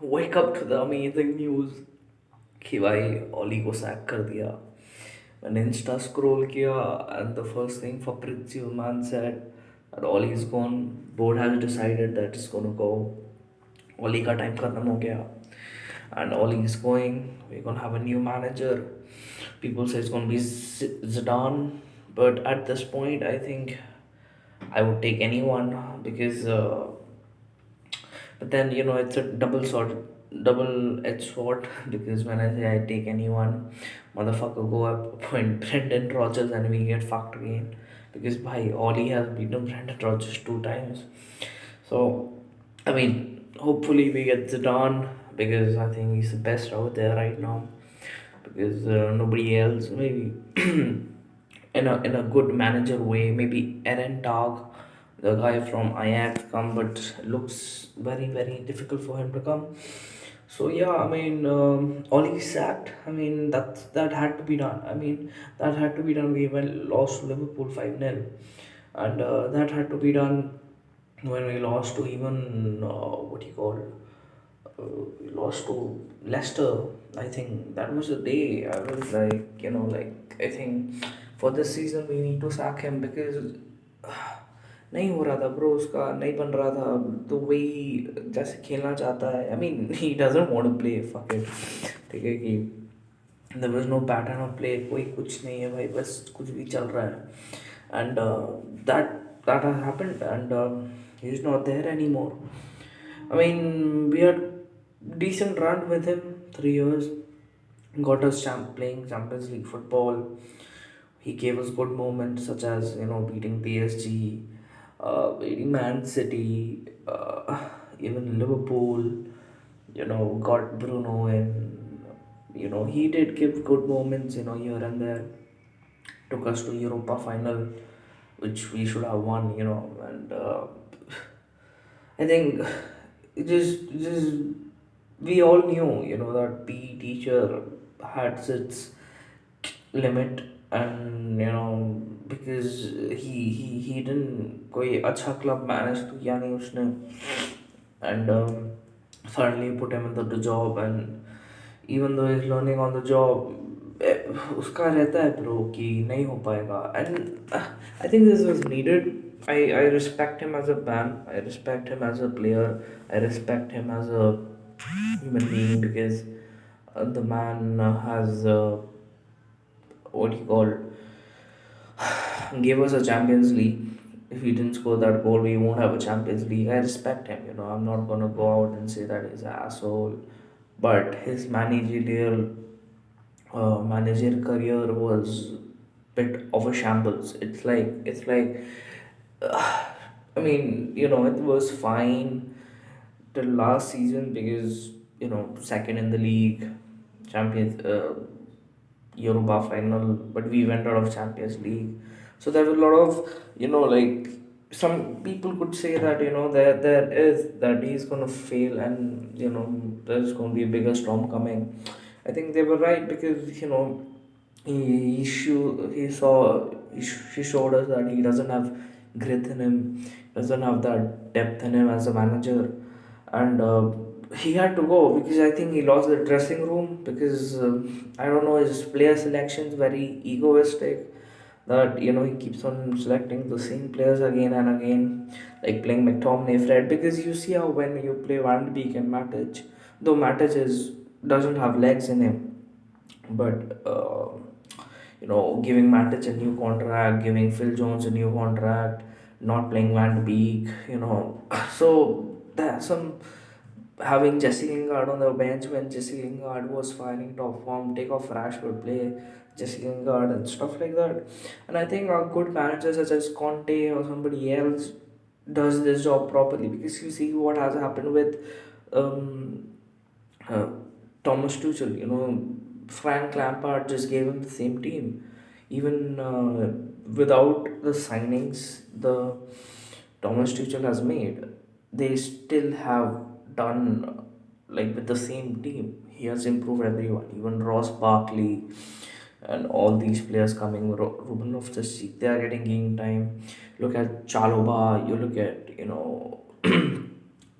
wake up to the amazing news कि भाई ओली को सैक कर दिया. मैंने इंस्टा स्क्रॉल किया and the first thing Fabrizio man said that Oli is gone. Board has decided that it's gonna go. Oli का time खत्म हो गया and Oli is going. We're gonna have a new manager. People say it's gonna be Zidane, but at this point, I think I would take anyone because but then it's a double-edged sword because when I say I take anyone, motherfucker go up appoint Brendan Rodgers and we get fucked again because by Oli has beaten Brendan Rodgers two times. So I mean, hopefully we get Zidane because I think he's the best out there right now because nobody else maybe in a good manager way. Maybe Aaron Tag, the guy from Ajax, come, but looks very difficult for him to come. So yeah, I mean, Oli sacked. I mean, that had to be done. I mean, that had to be done. We went lost to Liverpool 5-0, and that had to be done when we lost to even what do you call we lost to Leicester. I think that was the day I was like, I think for this season we need to sack him because नहीं हो रहा था bro उसका नहीं बन रहा था तो वही जैसे खेलना चाहता है I mean he doesn't want to play fuck it ठीक है कि there was no pattern of play कोई कुछ नहीं है भाई बस कुछ भी चल रहा है and that has happened and he is not there anymore I mean, we had decent run with him, 3 years. Got us playing Champions League football. He gave us good moments such as beating PSG, beating Man City, even Liverpool. Got Bruno in. He did give good moments. Here and there. Took us to Europa final, which we should have won. And I think it just we all knew, that PE teacher had its limit, and because he didn't कोई अच्छा club manage तो किया नहीं उसने, and suddenly put him into the job, and even though he's learning on the job, उसका रहता है bro कि नहीं हो पाएगा and I think this was needed. I respect him as a man, I respect him as a player, I respect him as a human being because the man has what you call gave us a Champions League. If he didn't score that goal, we won't have a Champions League. I respect him. I'm not gonna go out and say that he's an asshole, but his manager career was bit of a shambles. It's like I mean, it was fine till last season because second in the league, champions, Europa final, but we went out of Champions League. So there was a lot of like some people could say that there is that he's gonna fail and there's gonna be a bigger storm coming. I think they were right because he showed us that he doesn't have grit in him, doesn't have that depth in him as a manager, and he had to go because I think he lost the dressing room because I don't know, his player selection is very egoistic. That he keeps on selecting the same players again and again, like playing McTominay, Fred. Because you see how when you play Van de Beek and Matic, though Matic doesn't have legs in him, but giving Matic a new contract, giving Phil Jones a new contract, not playing Van de Beek, so there's some having Jesse Lingard on the bench when Jesse Lingard was firing top form, take off Rashford, play Jesse Lingard and stuff like that. And I think a good manager such as Conte or somebody else does this job properly because you see what has happened with um, uh, Thomas Tuchel. Frank Lampard just gave him the same team. Even without the signings the Thomas Tuchel has made, they still have done like with the same team. He has improved everyone, even Ross Barkley and all these players coming. Ruben Loftus-Cheek, they are getting game time. Look at Chaloba. You look at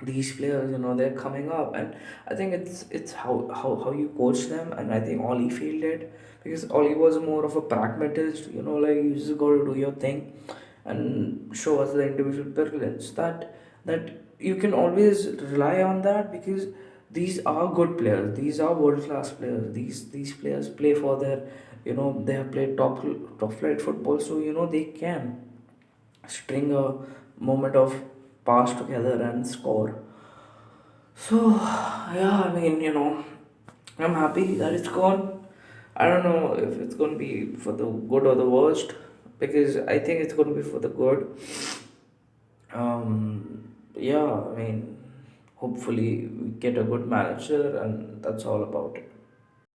these players, they're coming up, and I think it's how you coach them. And I think Ollie failed it because Ollie was more of a pragmatist, like you just got to do your thing and show us the individual brilliance that you can always rely on that, because these are good players, these are world class players, these players play for their, they have played top flight football, so they can string a moment of pass together and score. So, yeah, I mean, I'm happy that it's gone. I don't know if it's going to be for the good or the worst, because I think it's going to be for the good. Yeah, I mean, hopefully we get a good manager, and that's all about it.